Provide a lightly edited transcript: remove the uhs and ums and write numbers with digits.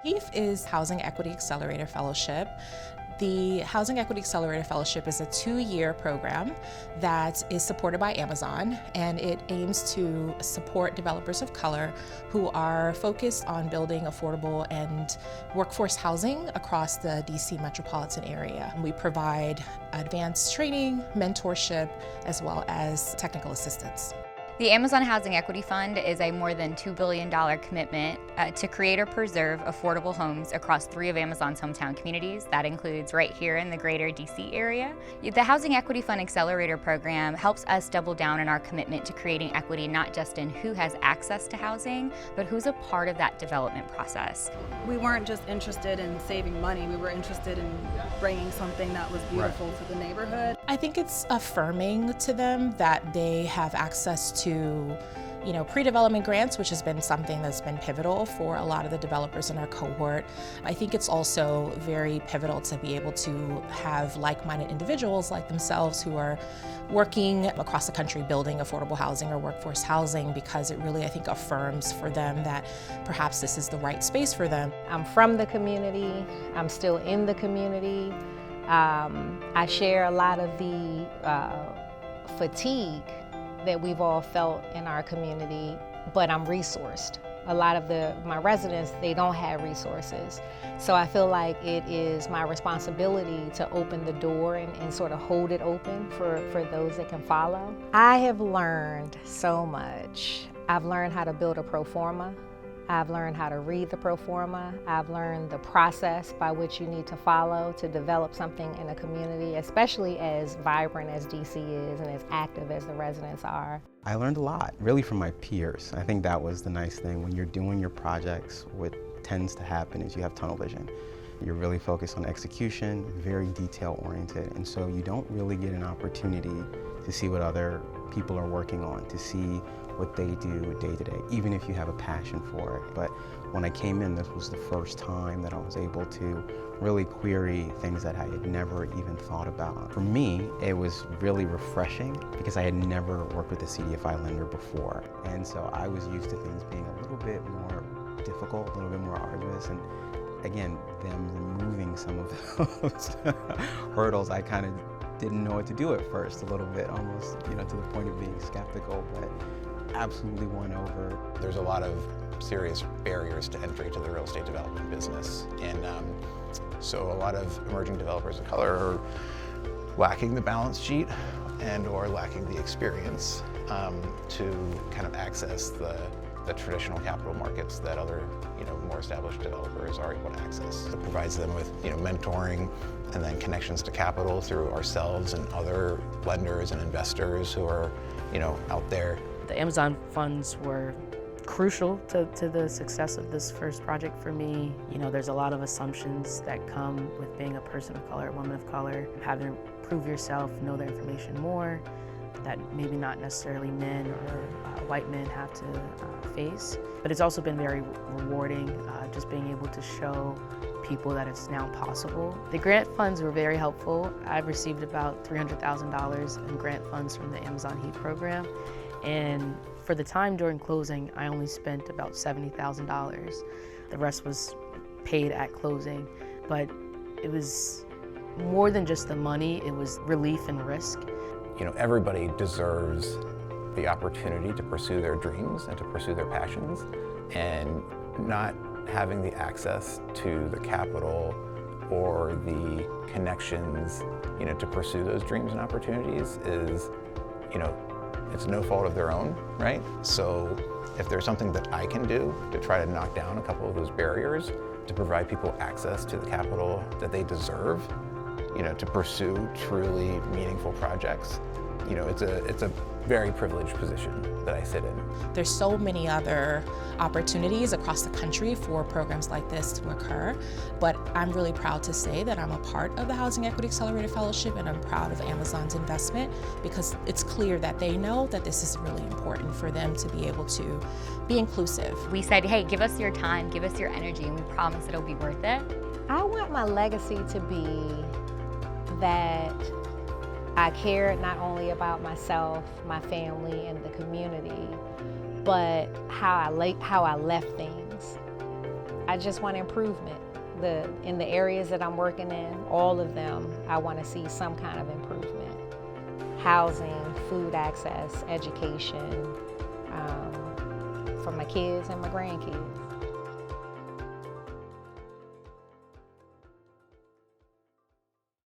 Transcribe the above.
HEAF is Housing Equity Accelerator Fellowship. The Housing Equity Accelerator Fellowship is a 2-year program that is supported by Amazon, and it aims to support developers of color who are focused on building affordable and workforce housing across the DC metropolitan area. We provide advanced training, mentorship, as well as technical assistance. The Amazon Housing Equity Fund is a more than $2 billion commitment to create or preserve affordable homes across 3 of Amazon's hometown communities. That includes right here in the greater DC area. The Housing Equity Fund Accelerator Program helps us double down on our commitment to creating equity, not just in who has access to housing, but who's a part of that development process. We weren't just interested in saving money, we were interested in bringing something that was beautiful to the neighborhood. I think it's affirming to them that they have access to pre-development grants, which has been something that's been pivotal for a lot of the developers in our cohort. I think it's also very pivotal to be able to have like-minded individuals like themselves who are working across the country building affordable housing or workforce housing, because it really, I think, affirms for them that perhaps this is the right space for them. I'm from the community, I'm still in the community. I share a lot of the fatigue that we've all felt in our community, but I'm resourced. A lot of my residents, they don't have resources. So I feel like it is my responsibility to open the door and sort of hold it open for those that can follow. I have learned so much. I've learned how to build a pro forma. I've learned how to read the pro forma. I've learned the process by which you need to follow to develop something in a community, especially as vibrant as DC is and as active as the residents are. I learned a lot, really, from my peers. I think that was the nice thing. When you're doing your projects, what tends to happen is you have tunnel vision. You're really focused on execution, very detail-oriented, and so you don't really get an opportunity to see what other people are working on, to see what they do day to day, even if you have a passion for it. But when I came in, this was the first time that I was able to really query things that I had never even thought about. For me, it was really refreshing because I had never worked with a CDFI lender before. And so I was used to things being a little bit more difficult, a little bit more arduous. And again, them removing some of those hurdles, I kind of didn't know what to do at first, a little bit, almost, to the point of being skeptical, but absolutely won over. There's a lot of serious barriers to entry to the real estate development business. And so a lot of emerging developers of color are lacking the balance sheet and or lacking the experience to kind of access the traditional capital markets that other more established developers are able to access. It provides them with mentoring and then connections to capital through ourselves and other lenders and investors who are out there. The Amazon funds were crucial to the success of this first project for me. There's a lot of assumptions that come with being a person of color, a woman of color, having to prove yourself, know the information more, that maybe not necessarily men or white men have to face. But it's also been very rewarding just being able to show people that it's now possible. The grant funds were very helpful. I've received about $300,000 in grant funds from the Amazon HEAF program. And for the time during closing, I only spent about $70,000. The rest was paid at closing. But it was more than just the money, it was relief and risk. Everybody deserves the opportunity to pursue their dreams and to pursue their passions, and not having the access to the capital or the connections, to pursue those dreams and opportunities is, it's no fault of their own, right? So if there's something that I can do to try to knock down a couple of those barriers, to provide people access to the capital that they deserve, to pursue truly meaningful projects, it's a very privileged position that I sit in. There's so many other opportunities across the country for programs like this to occur, but I'm really proud to say that I'm a part of the Housing Equity Accelerator Fellowship, and I'm proud of Amazon's investment because it's clear that they know that this is really important for them to be able to be inclusive. We said, hey, give us your time, give us your energy, and we promise it'll be worth it. I want my legacy to be that I cared not only about myself, my family, and the community, but how I left things. I just want improvement. In the areas that I'm working in, all of them, I want to see some kind of improvement. Housing, food access, education, for my kids and my grandkids.